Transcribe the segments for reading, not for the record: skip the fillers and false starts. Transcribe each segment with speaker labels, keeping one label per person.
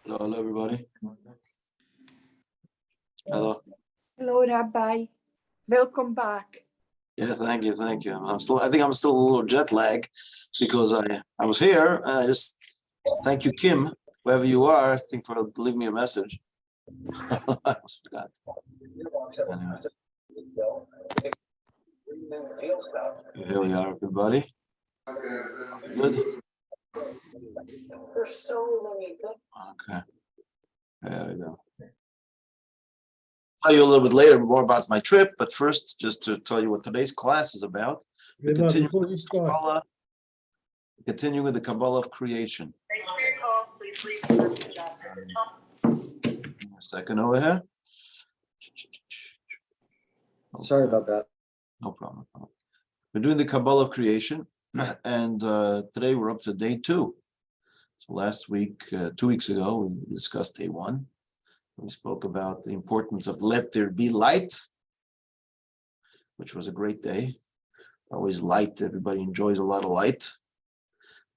Speaker 1: Hello, everybody. Hello.
Speaker 2: Hello, Rabbi. Welcome back.
Speaker 1: Yeah, thank you. I think I'm still a little jet lag because I was here and I just thank you, Kim, wherever you are. I think for leaving me a message. I almost forgot. Anyways. Here we are, everybody. Good.
Speaker 2: There's so many good.
Speaker 1: Okay. There we go. Tell you a little bit later more about my trip, but first, just to tell you what today's class is about.
Speaker 3: Rabbi, before you start,
Speaker 1: Kabbalah, continue with the Kabbalah of creation. A second over here.
Speaker 3: sorry about that.
Speaker 1: No problem. We're doing the Kabbalah of creation, and today we're up to day 2. So last week, 2 weeks ago, we discussed day 1. We spoke about the importance of let there be light, which was a great day. Always light. Everybody enjoys a lot of light.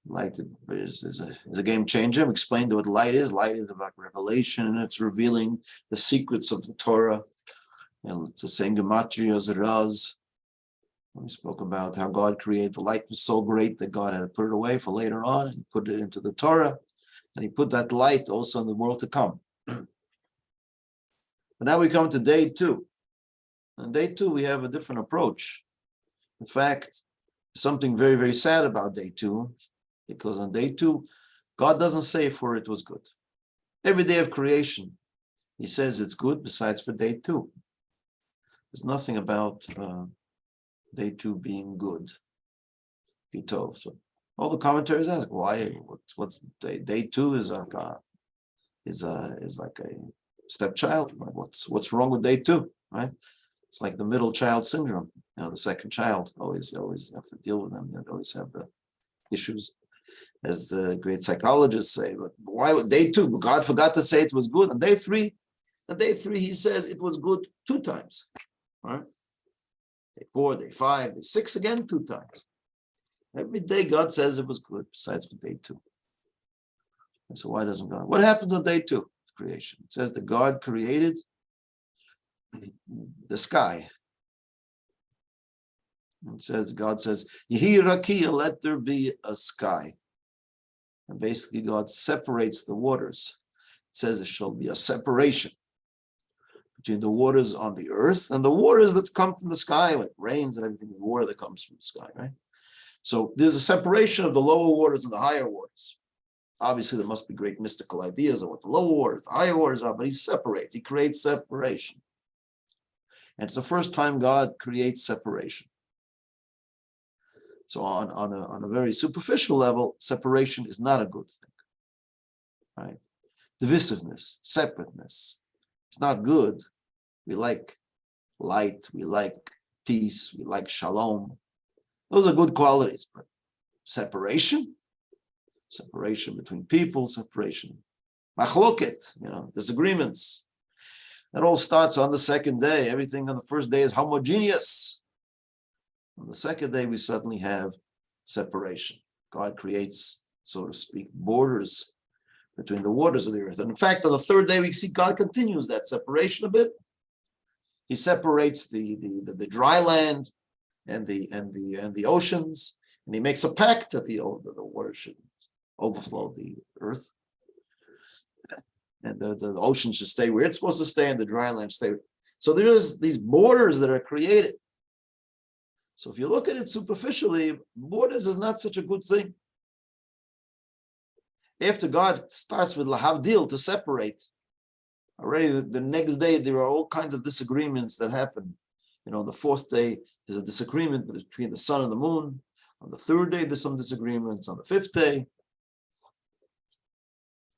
Speaker 1: Light is a game changer. We explained what light is. Light is about revelation, and it's revealing the secrets of the Torah. It's the same gematria as Raz. We spoke about how God created the light was so great that God had to put it away for later on and put it into the Torah. And he put that light also in the world to come. But now we come to day 2. On day 2, we have a different approach. In fact, something very, very sad about day 2, because on day 2, God doesn't say for it was good. Every day of creation, he says it's good, besides for day 2. There's nothing about day 2 being good. So all the commentaries ask, why? What's day 2 is like a stepchild. What's wrong with day 2, right? It's like the middle child syndrome. The second child, always have to deal with them. You always have the issues, as the great psychologists say. But why would day 2? God forgot to say it was good. On day 3, he says it was good 2 times, right? Day 4, day 5, day 6 again 2 times. Every day God says it was good, besides for day 2. And so why doesn't God? What happens on day 2? Creation. It says that God created the sky. It says, God says, Yehi rakia, let there be a sky. And basically God separates the waters. It says there shall be a separation between the waters on the earth and the waters that come from the sky, like rains and everything, the water that comes from the sky, right? So there's a separation of the lower waters and the higher waters. Obviously, there must be great mystical ideas of what the lower waters, the higher waters are, but he separates, he creates separation. And it's the first time God creates separation. So on a very superficial level, separation is not a good thing, right? Divisiveness, separateness, it's not good. We like light, we like peace, we like shalom. Those are good qualities, but separation between people, separation, machloket, disagreements. That all starts on the second day. Everything on the first day is homogeneous. On the second day, we suddenly have separation. God creates, so to speak, borders between the waters of the earth. And in fact, on the third day, we see God continues that separation a bit. He separates the dry land and the oceans, and he makes a pact that the water should overflow the earth. And the ocean should stay where it's supposed to stay, and the dry land stay. So there's these borders that are created. So if you look at it superficially, borders is not such a good thing. After God starts with lahavdil, to separate, already the next day there are all kinds of disagreements that happen. On the 4th day, there's a disagreement between the sun and the moon. On the 3rd day, there's some disagreements. On the 5th day,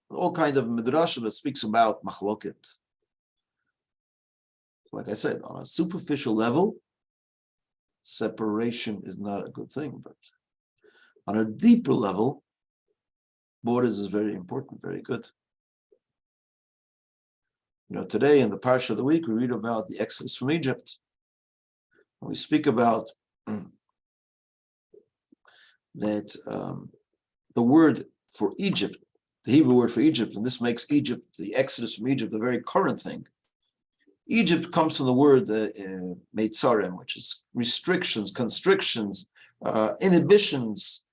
Speaker 1: all kind of midrash that speaks about machloket. Like I said, on a superficial level, separation is not a good thing, but on a deeper level, borders is very important, very good. Today in the parsha of the week, we read about the exodus from Egypt. And we speak about that the word for Egypt the Hebrew word for Egypt, and this makes Egypt, the exodus from Egypt, a very current thing. Egypt comes from the word meitzarem, which is restrictions, constrictions, inhibitions,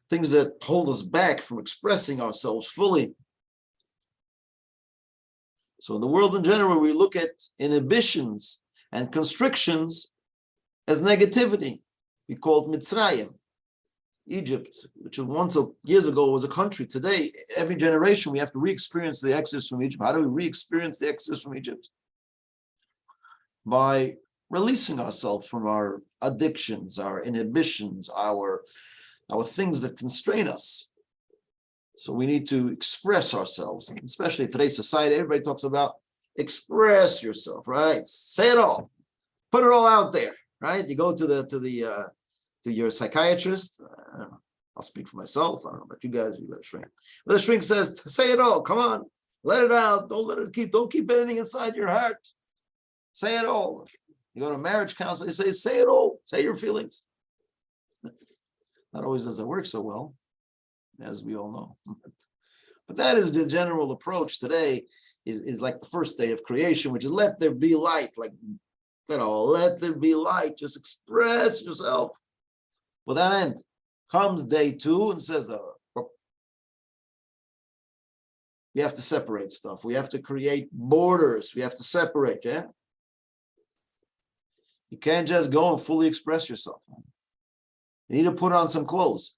Speaker 1: things that hold us back from expressing ourselves fully. So in the world in general, we look at inhibitions and constrictions as negativity. We call it Mitzrayim. Egypt, which once years ago was a country. Today, every generation, we have to re-experience the exodus from Egypt. How do we re-experience the exodus from Egypt? By releasing ourselves from our addictions, our inhibitions, our things that constrain us. So we need to express ourselves, especially in today's society. Everybody talks about express yourself, right? Say it all, put it all out there, right? You go to your psychiatrist. I'll speak for myself. I don't know about you guys. You got a shrink. But the shrink says, "Say it all. Come on, let it out. Don't keep anything inside your heart. Say it all." You go to marriage counseling. They say it all. Say your feelings. Not always does it work so well, as we all know. But that is the general approach today. Is like the first day of creation, which is let there be light. Like, let there be light. Just express yourself. Well, that end comes day 2 and says, we have to separate stuff. We have to create borders. We have to separate, yeah? You can't just go and fully express yourself. You need to put on some clothes.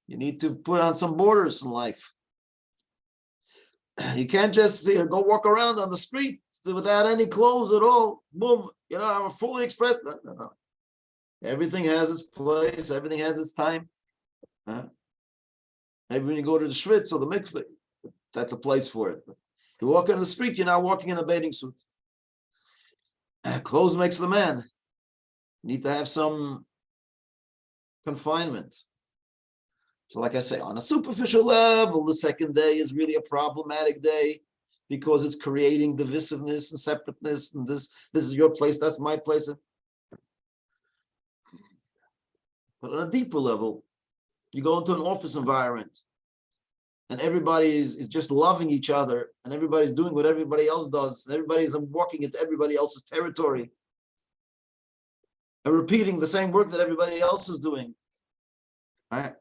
Speaker 1: You need to put on some borders in life. You can't just go walk around on the street without any clothes at all. Boom, I'm fully expressed. No. Everything has its place. Everything has its time. Maybe when you go to the Schwitz or the mikveh, that's a place for it. But you walk on the street, you're not walking in a bathing suit. Clothes makes the man. You need to have some confinement. So like I say, on a superficial level, the second day is really a problematic day because it's creating divisiveness and separateness, and this is your place, that's my place. But on a deeper level, you go into an office environment and everybody is just loving each other and everybody's doing what everybody else does. And everybody's walking into everybody else's territory and repeating the same work that everybody else is doing. All right?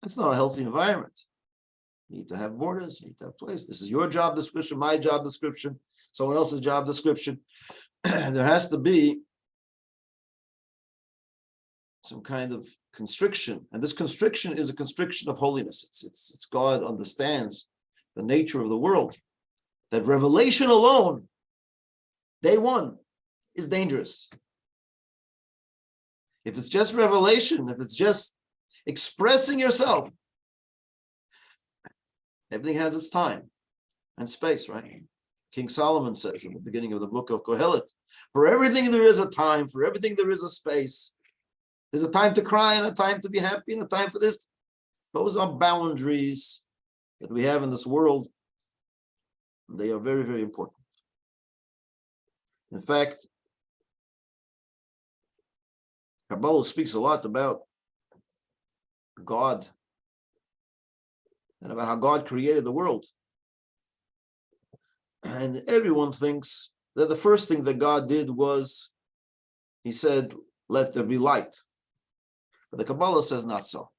Speaker 1: That's not a healthy environment. You need to have borders, you need to have place. This is your job description, my job description, someone else's job description. There has to be some kind of constriction, and this constriction is a constriction of holiness. It's God understands the nature of the world. That revelation alone, day 1, is dangerous. If it's just revelation, if it's just expressing yourself, everything has its time and space, right? King Solomon says in the beginning of the book of Kohelet, for everything there is a time, for everything there is a space. There's a time to cry and a time to be happy and a time for this. Those are boundaries that we have in this world. They are very, very important. In fact, Kabbalah speaks a lot about God and about how God created the world. And everyone thinks that the first thing that God did was, he said, let there be light. But the Kabbalah says not so.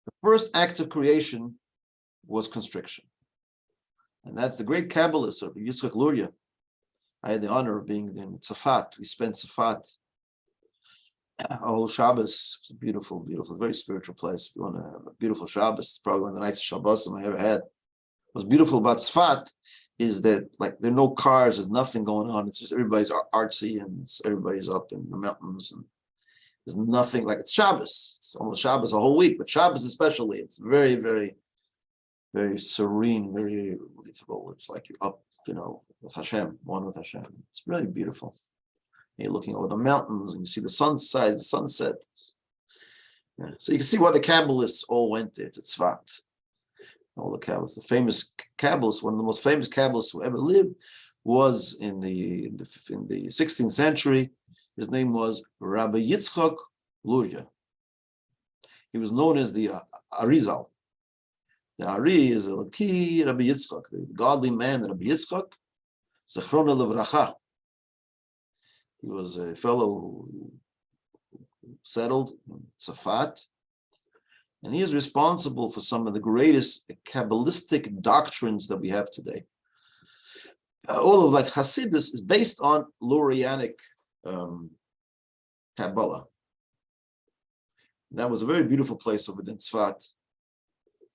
Speaker 1: The first act of creation was constriction. And that's the great Kabbalist, Rabbi Yitzchak Luria. I had the honor of being in Tzafat. We spent Tzafat a whole Shabbos. It's a beautiful, beautiful, very spiritual place. If you want to have a beautiful Shabbos, it's probably one of the nicest Shabbosim I ever had. What's beautiful about Tzfat is that, like, there are no cars, there's nothing going on. It's just everybody's artsy and everybody's up in the mountains. And there's nothing, like, it's Shabbos. It's almost Shabbos a whole week, but Shabbos especially, it's very, very, very serene, very beautiful. It's like you're up, with Hashem, one with Hashem. It's really beautiful. And you're looking over the mountains and you see the sunset, the sunset. Yeah. So you can see why the Kabbalists all went there to Tzfat. All the Kabbalists, the famous Kabbalist, one of the most famous Kabbalists who ever lived, was in the 16th century. His name was Rabbi Yitzchak Luria. He was known as the Arizal. The Ari is a Laki Rabbi Yitzchak, the godly man Rabbi Yitzchak, Zechrona Levracha. He was a fellow who settled in Tzafat, and he is responsible for some of the greatest Kabbalistic doctrines that we have today. All of like Hasidus is based on Lurianic Kabbalah. That was a very beautiful place over there in Tzfat.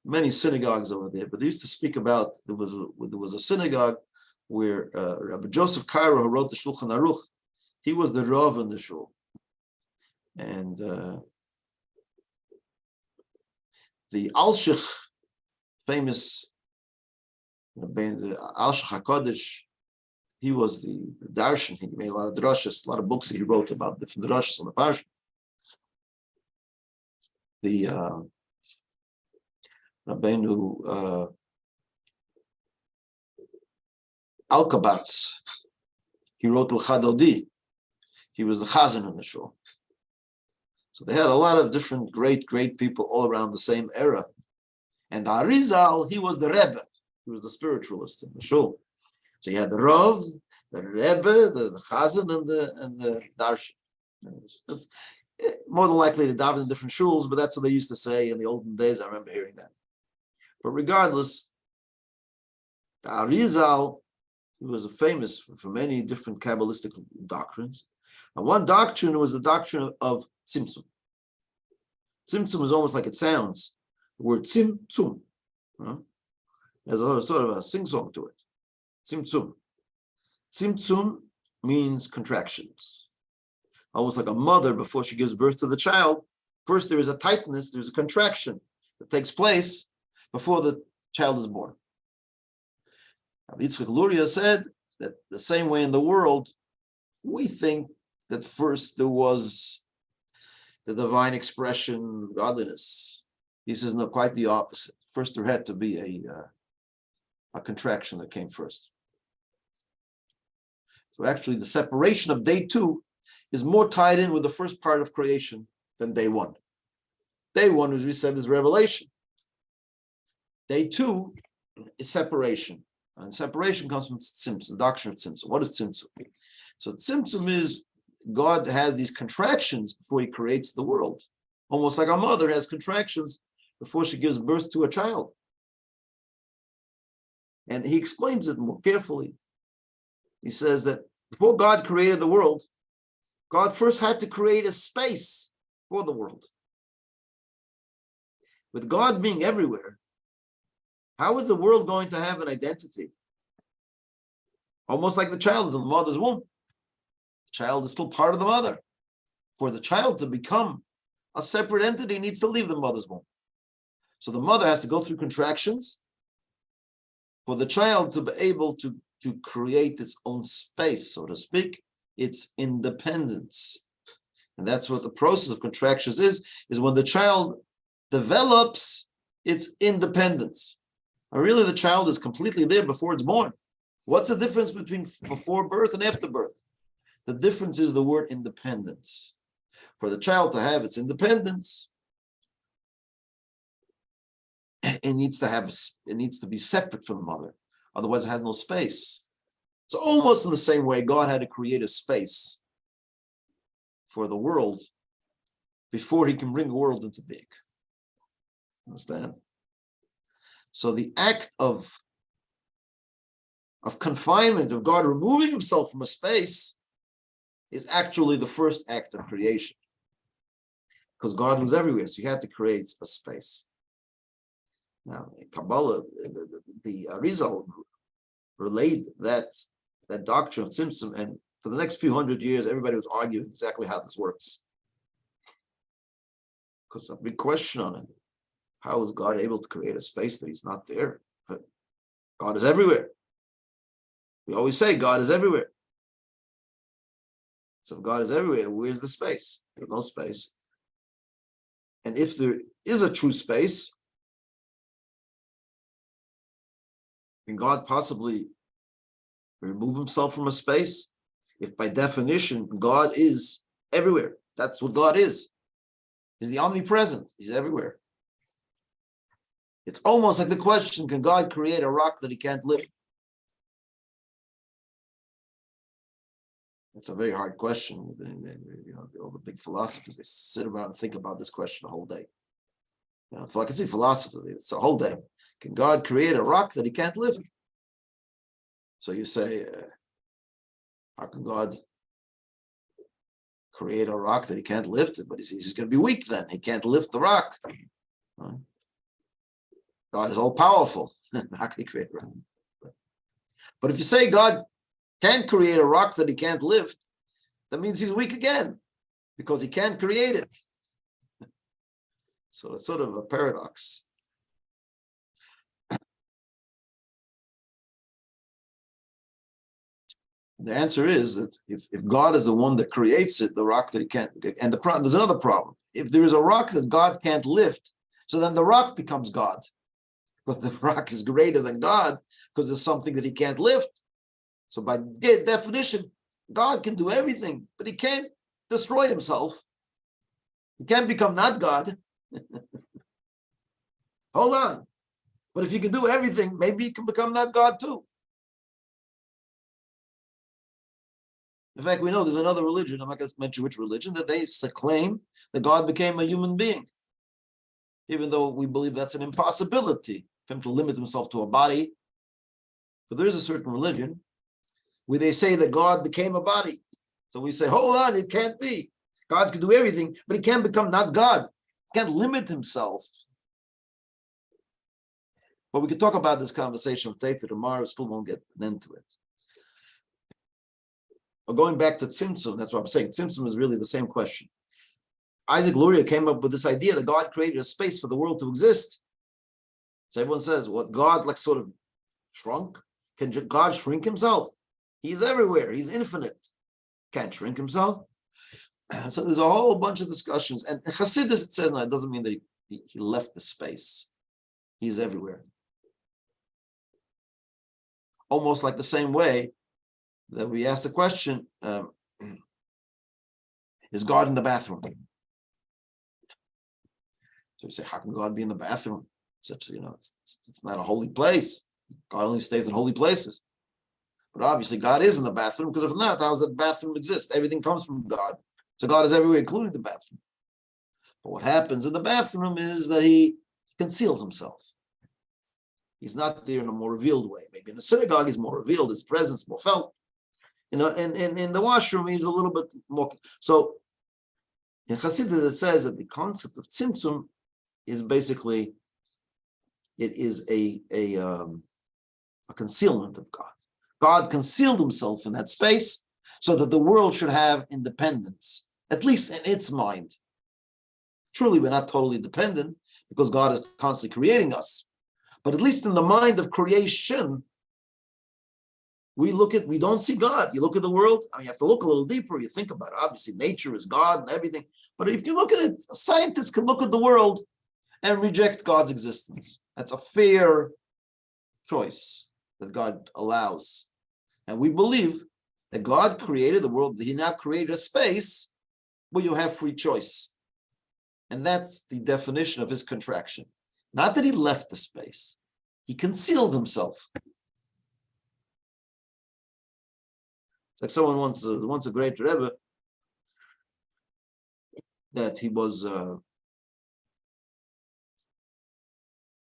Speaker 1: Many synagogues over there, but they used to speak about there was a synagogue where Rabbi Joseph Cairo, who wrote the Shulchan Aruch, he was the Rav in the shul, and the Alshich, famous the Alshich Hakadosh, he was the darshan. He made a lot of drashas, a lot of books that he wrote about different drashas on the parsha. The Rabbeinu Alkabatz, he wrote L'Chadodi. He was the Chazan in the shul. So they had a lot of different great people all around the same era. And the Arizal, he was the Rebbe. He was the spiritualist in the shul. So you had the Rav, the Rebbe, the Chazan, and the Darshan. That's more than likely they davened in different shuls, but that's what they used to say in the olden days. I remember hearing that. But regardless, the Arizal, he was famous for many different Kabbalistic doctrines. And one doctrine was the doctrine of Tzimtzum. Tzimtzum is almost like it sounds. The word Tzimtzum. There's a sort of a sing-song to it. Tzimtzum. Tzimtzum means contractions. Almost like a mother before she gives birth to the child. First there is a tightness, there's a contraction that takes place before the child is born. Rabbi Yitzchak Luria said that the same way in the world, we think that first there was the divine expression of godliness. He says, no, quite the opposite. First there had to be a contraction that came first. So actually the separation of day 2 is more tied in with the first part of creation than day 1. Day 1, as we said, is revelation. Day 2 is separation. And separation comes from Tzimtzum, the doctrine of Tzimtzum. What is Tzimtzum? So Tzimtzum is God has these contractions before he creates the world. Almost like a mother has contractions before she gives birth to a child. And he explains it more carefully. He says that before God created the world, God first had to create a space for the world. With God being everywhere, how is the world going to have an identity? Almost like the child is in the mother's womb. The child is still part of the mother. For the child to become a separate entity, he needs to leave the mother's womb. So the mother has to go through contractions for the child to be able to create its own space, so to speak, its independence. And that's what the process of contractions is when the child develops its independence. And really the child is completely there before it's born. What's the difference between before birth and after birth? The difference is the word independence. For the child to have its independence, it needs to be separate from the mother. Otherwise it has no space. So almost in the same way, God had to create a space for the world before he can bring the world into being. Understand? So the act of confinement, of God removing himself from a space, is actually the first act of creation. Because God was everywhere, so he had to create a space. Now, in Kabbalah, the Arizal relayed that doctrine of Tzimtzum, and for the next few hundred years, everybody was arguing exactly how this works. Because a big question on it. How is God able to create a space that he's not there? But God is everywhere. We always say God is everywhere. So if God is everywhere, where's the space? There's no space. And if there is a true space, can God possibly remove himself from a space? If by definition God is everywhere, that's what God is. He's the omnipresent. He's everywhere. It's almost like the question, can God create a rock that he can't lift? It's a very hard question. All the big philosophers, they sit around and think about this question the whole day. If I can see philosophers, it's a whole day. Can God create a rock that he can't lift? So you say, how can God create a rock that he can't lift? But he's going to be weak then. He can't lift the rock. Right? God is all powerful. How can he create a rock? But if you say God can't create a rock that he can't lift, that means he's weak again because he can't create it. So it's sort of a paradox. The answer is that if God is the one that creates it, the rock that he can't, and there's another problem. If there is a rock that God can't lift, so then the rock becomes God, because the rock is greater than God, because it's something that he can't lift. So by definition, God can do everything, but he can't destroy himself. He can't become not God. Hold on. But if you can do everything, maybe you can become not God too. In fact, we know there's another religion, I'm not going to mention which religion, that they claim that God became a human being. Even though we believe that's an impossibility for him to limit himself to a body. But there's a certain religion where they say that God became a body. So we say, hold on, it can't be. God can do everything, but he can't become not God. He can't limit himself. But we could talk about this conversation from today to tomorrow, still won't get an end to it. But going back to Tzimtzum, that's what I'm saying. Tzimtzum is really the same question. Isaac Luria came up with this idea that God created a space for the world to exist. So everyone says, what, God like sort of shrunk? Can God shrink himself? He's everywhere. He's infinite. Can't shrink himself. So there's a whole bunch of discussions. And Hasidus, it says, no, it doesn't mean that he left the space. He's everywhere. Almost like the same way that we ask the question, is God in the bathroom? So you say, how can God be in the bathroom? Such, it's not a holy place. God only stays in holy places. But obviously God is in the bathroom, because if not, how does that bathroom exist? Everything comes from God. So God is everywhere, including the bathroom. But what happens in the bathroom is that he conceals himself. He's not there in a more revealed way. Maybe in the synagogue he's more revealed, his presence more felt. And in the washroom he's a little bit more. So in Chassidus it says that the concept of tzimtzum is basically, it is a concealment of God. God concealed himself in that space so that the world should have independence, at least in its mind. Truly, we're not totally dependent because God is constantly creating us. But at least in the mind of creation, we don't see God. You look at the world, you have to look a little deeper. You think about it. Obviously, nature is God and everything. But if you look at it, scientists can look at the world and reject God's existence. That's a fair choice that God allows. And we believe that God created the world. He now created a space where you have free choice. And that's the definition of his contraction. Not that he left the space. He concealed himself. It's like someone once a great Rebbe, that he was a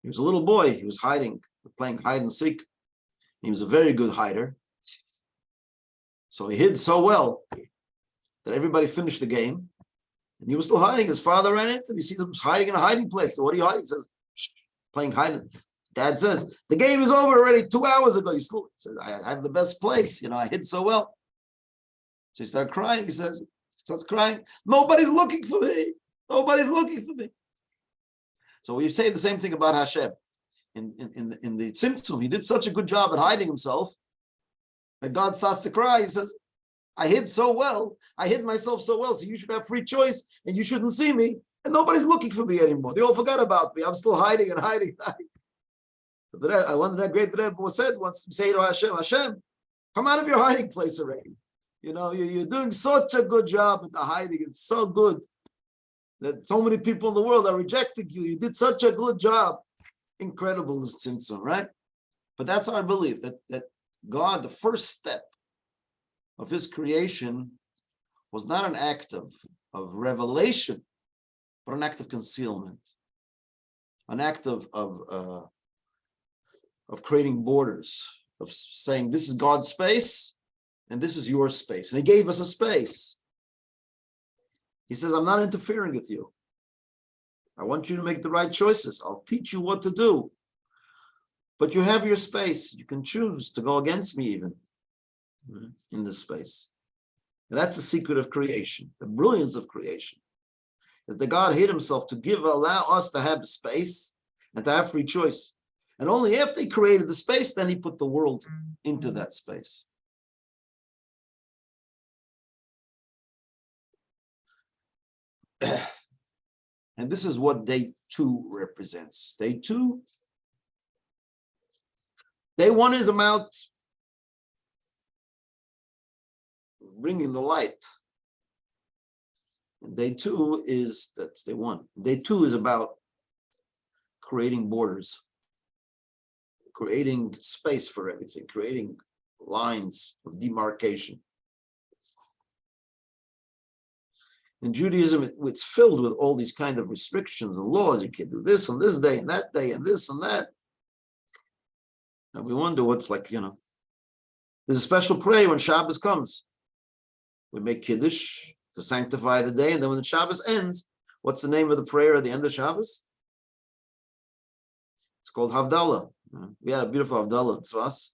Speaker 1: little boy. He was hiding, playing hide and seek. He was a very good hider. So he hid so well that everybody finished the game. And he was still hiding. His father ran into him. He sees him hiding in a hiding place. So what are you hiding? He says, playing hide. Dad says, the game is over already 2 hours ago. He says, I have the best place. I hid so well. So he started crying. He starts crying. Nobody's looking for me. Nobody's looking for me. So we say the same thing about Hashem. In the Tzimtzum, he did such a good job at hiding himself that God starts to cry. He says, I hid so well. I hid myself so well. So you should have free choice and you shouldn't see me. And nobody's looking for me anymore. They all forgot about me. I'm still hiding and hiding. So I wonder that great Rebbe was said once, say to Hashem, Hashem, come out of your hiding place already. You're doing such a good job at the hiding. It's so good. that so many people in the world are rejecting you. You did such a good job. Incredible, this Tzimtzum, right? But that's our belief, that God, the first step of his creation was not an act of revelation, but an act of concealment, an act of creating borders, of saying this is God's space and this is your space. And he gave us a space. He says, I'm not interfering with you. I want you to make the right choices. I'll teach you what to do. But you have your space. You can choose to go against me even in this space. And that's the secret of creation, the brilliance of creation. That the God hid himself to allow us to have space and to have free choice. And only after he created the space, then he put the world into that space. And this is what day 2 represents. Day 1 is about bringing the light. And day 2 that's day 1. Day 2 is about creating borders, creating space for everything, creating lines of demarcation. In Judaism, it's filled with all these kind of restrictions and laws. You can't do this on this day and that day and this and that. And we wonder what's like, there's a special prayer when Shabbos comes. We make Kiddush to sanctify the day. And then when the Shabbos ends, what's the name of the prayer at the end of Shabbos? It's called Havdalah. We had a beautiful Havdalah in Tzvas.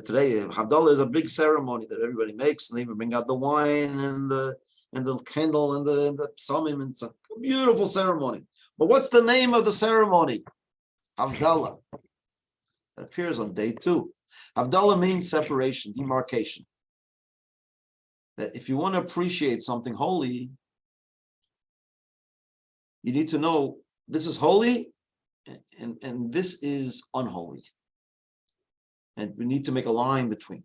Speaker 1: Today, Havdalah is a big ceremony that everybody makes, and they even bring out the wine and the candle and the psalmim, and it's a beautiful ceremony. But what's the name of the ceremony? Havdalah. It appears on day 2. Havdalah means separation, demarcation. That if you want to appreciate something holy, you need to know this is holy and this is unholy. And we need to make a line between.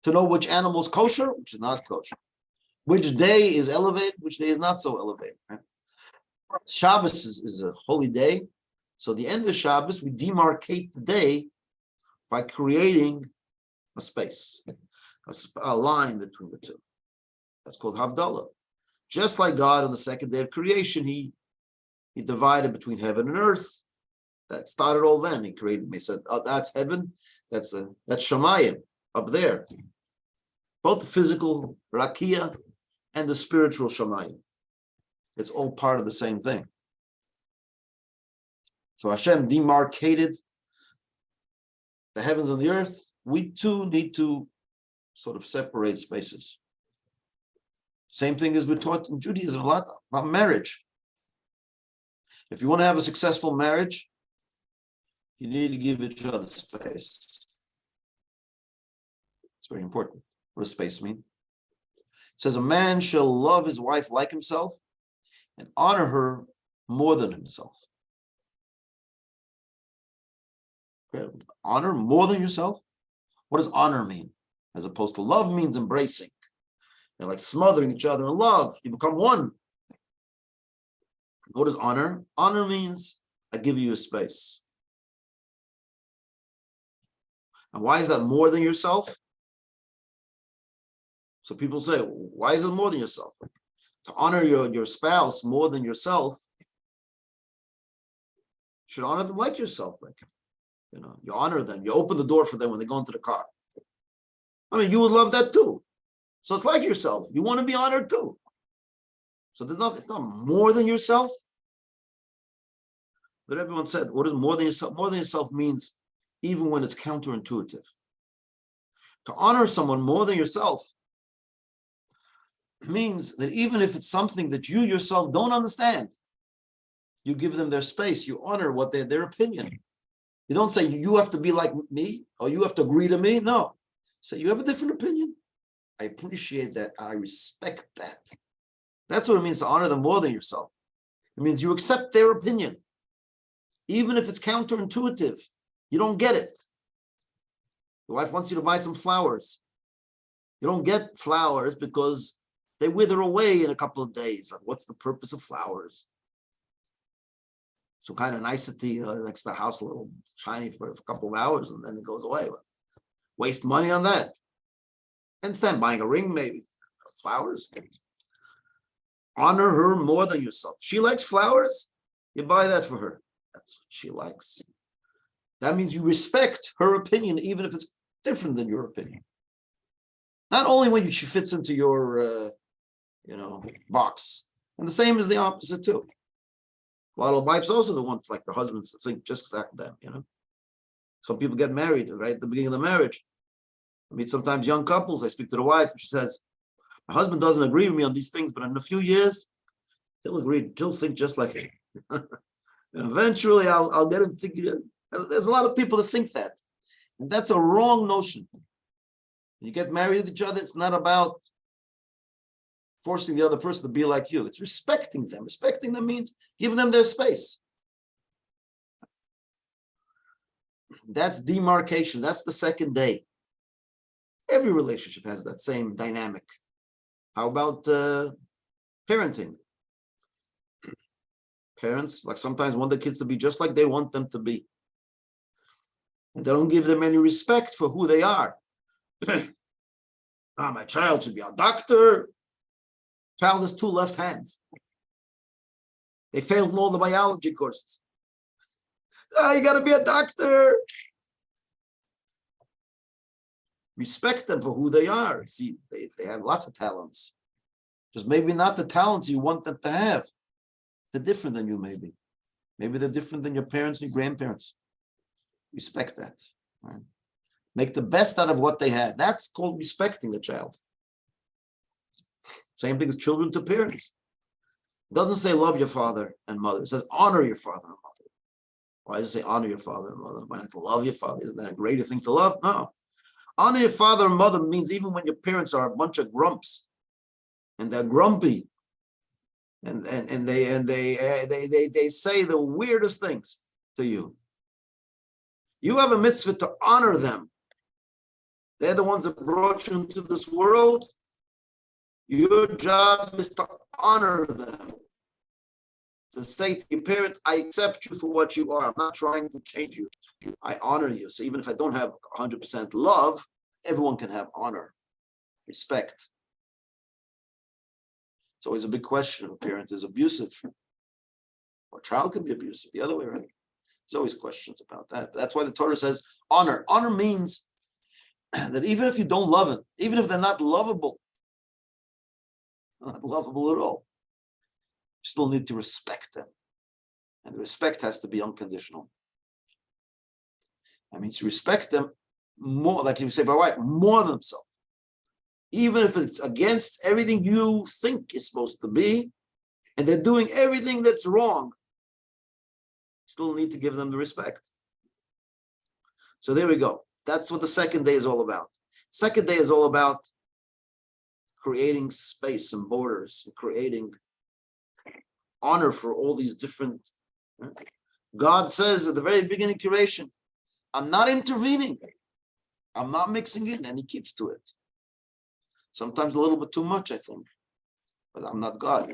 Speaker 1: To know which animal is kosher, which is not kosher. Which day is elevated, which day is not so elevated. Right? Shabbos is a holy day. So the end of Shabbos, we demarcate the day by creating a space, a line between the two. That's called Havdalah. Just like God on the second day of creation, he divided between heaven and earth. That started all then. He created. He said, "Oh, that's heaven. That's Shamayim up there." Both the physical Rakia and the spiritual Shamayim. It's all part of the same thing. So Hashem demarcated the heavens and the earth. We too need to sort of separate spaces. Same thing as we're taught in Judaism a lot about marriage. If you want to have a successful marriage, you need to give each other space. It's very important. What does space mean? It says a man shall love his wife like himself and honor her more than himself. Honor more than yourself? What does honor mean? As opposed to love means embracing. They're like smothering each other in love. You become one. What is honor? Honor means I give you a space. And why is that more than yourself? So people say, why is it more than yourself? To honor your spouse more than yourself, you should honor them like yourself. You honor them. You open the door for them when they go into the car. I mean, you would love that too. So it's like yourself. You want to be honored too. So it's not more than yourself. But everyone said, what is more than yourself? More than yourself means even when it's counterintuitive. To honor someone more than yourself means that even if it's something that you yourself don't understand, you give them their space. You honor what their opinion. You don't say you have to be like me or you have to agree to me. No. Say you have a different opinion. I appreciate that. I respect that. That's what it means to honor them more than yourself. It means you accept their opinion. Even if it's counterintuitive, you don't get it. Your wife wants you to buy some flowers. You don't get flowers because they wither away in a couple of days. Like, what's the purpose of flowers? Some kind of nicety next to the house, a little shiny for a couple of hours, and then it goes away. Waste money on that. Instead, buying a ring, maybe flowers. Honor her more than yourself. She likes flowers, you buy that for her. That's what she likes. That means you respect her opinion, even if it's different than your opinion. Not only when she fits into your, box, and the same is the opposite too. A lot of wives also the ones like the husbands to think just like them. Some people get married right at the beginning of the marriage. I mean, sometimes young couples. I speak to the wife, and she says, "My husband doesn't agree with me on these things, but in a few years, he'll agree. He'll think just like me. And eventually, I'll get him thinking." There's a lot of people that think that, and that's a wrong notion. When you get married with each other, it's not about forcing the other person to be like you. It's respecting them. Respecting them means giving them their space. That's demarcation. That's the second day. Every relationship has that same dynamic. How about parenting? Parents, like sometimes want the kids to be just like they want them to be. And they don't give them any respect for who they are. My child should be a doctor. Child has two left hands. They failed in all the biology courses. You got to be a doctor. Respect them for who they are. See, they have lots of talents. Just maybe not the talents you want them to have. They're different than you, maybe. Maybe they're different than your parents and your grandparents. Respect that. Right? Make the best out of what they had. That's called respecting a child. Same thing as children to parents. It doesn't say love your father and mother. It says honor your father and mother. Why does it say honor your father and mother? Why not love your father? Isn't that a greater thing to love? No. Honor your father and mother means even when your parents are a bunch of grumps and they're grumpy and they say the weirdest things to you. You have a mitzvah to honor them. They're the ones that brought you into this world. Your job is to honor them. To say to your parents, I accept you for what you are. I'm not trying to change you. I honor you. So even if I don't have 100% love, everyone can have honor, respect. It's always a big question if a parent is abusive. Or a child can be abusive, the other way around. There's always questions about that. But that's why the Torah says honor. Honor means that even if you don't love them, even if they're not lovable at all, you still need to respect them. And the respect has to be unconditional. That means you respect them more, like you say by wife, more than themselves. Even if it's against everything you think is supposed to be, and they're doing everything that's wrong, still need to give them the respect. So there we go. That's what the second day is all about. Second day is all about creating space and borders, and creating honor for all these different. God says at the very beginning of creation, I'm not intervening. I'm not mixing in, and he keeps to it. Sometimes a little bit too much, I think. But I'm not God.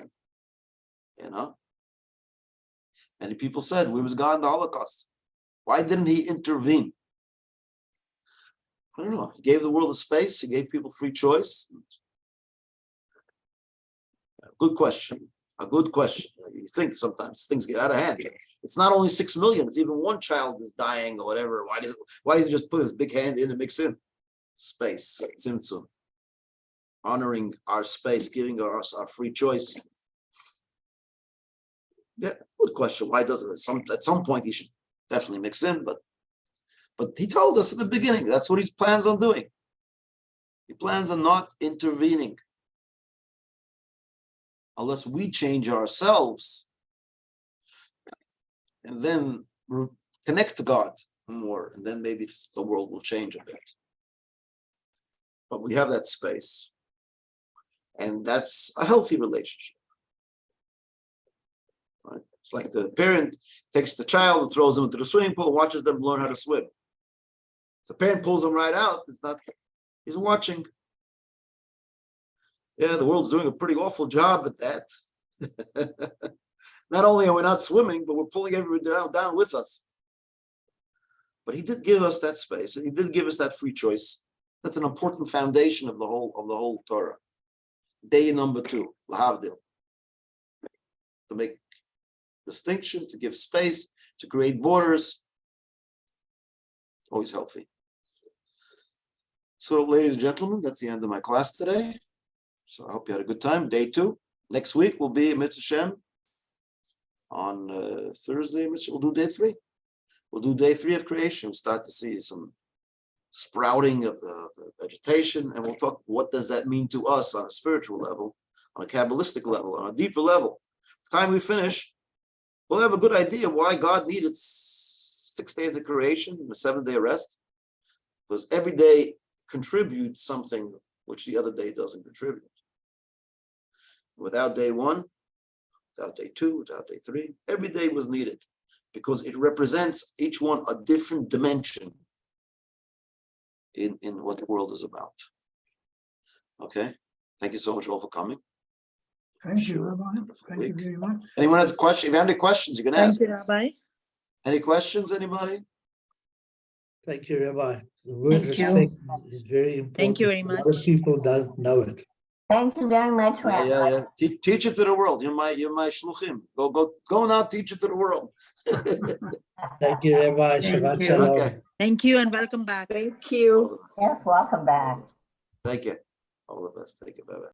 Speaker 1: Many people said, where was God in the Holocaust? Why didn't he intervene? I don't know. He gave the world a space. He gave people free choice. Good question. A good question. You think sometimes things get out of hand. It's not only 6 million. It's even one child is dying or whatever. Why does he just put his big hand in and mix in? Space. Tzimtzum. Honoring our space, giving us our free choice. Yeah, good question. Why doesn't it? At some point he should definitely mix in, but he told us at the beginning that's what he plans on doing. He plans on not intervening unless we change ourselves and then connect to God more, and then maybe the world will change a bit. But we have that space, and that's a healthy relationship. Right? It's like the parent takes the child and throws them into the swimming pool, watches them learn how to swim. If the parent pulls them right out, he's watching. Yeah, the world's doing a pretty awful job at that. Not only are we not swimming, but we're pulling everybody down with us. But he did give us that space, and he did give us that free choice. That's an important foundation of the whole Torah. Day number 2, lahavdil, to make distinctions, to give space, to create borders. Always healthy. So, ladies and gentlemen, that's the end of my class today. So I hope you had a good time. Day 2. Next week will be Mitzvah Shem. On Thursday, we'll do day 3. We'll do day 3 of creation. We'll start to see some sprouting of the vegetation, and we'll talk what does that mean to us on a spiritual level, on a Kabbalistic level, on a deeper level. By the time we finish, we'll have a good idea why God needed 6 days of creation and a 7-day rest, because every day contributes something which the other day doesn't contribute. Without day 1, without day 2, without day 3, every day was needed because it represents each one a different dimension in what the world is about. Okay, thank you so much all for coming.
Speaker 4: Thank you, Rabbi. Thank you very much.
Speaker 1: Anyone has a question? If you have any questions, you can ask.
Speaker 5: Thank you, Rabbi.
Speaker 1: Any questions, anybody?
Speaker 3: Thank you, Rabbi. The word
Speaker 5: Thank you.
Speaker 3: respect is very important.
Speaker 5: Thank you very
Speaker 3: A
Speaker 5: much.
Speaker 3: lot of people don't know it.
Speaker 6: Thank you very much,
Speaker 1: Yeah,
Speaker 6: Rabbi.
Speaker 1: yeah, yeah. Teach it to the world. You're my shluchim. Go now. Teach it to the world.
Speaker 3: Thank you, Rabbi.
Speaker 4: Thank
Speaker 3: Shabbat
Speaker 4: you.
Speaker 3: shalom.
Speaker 1: Okay.
Speaker 5: Thank you and welcome back.
Speaker 2: Thank you.
Speaker 6: Yes, welcome back.
Speaker 1: Thank you. All the best. Thank you. Bye bye.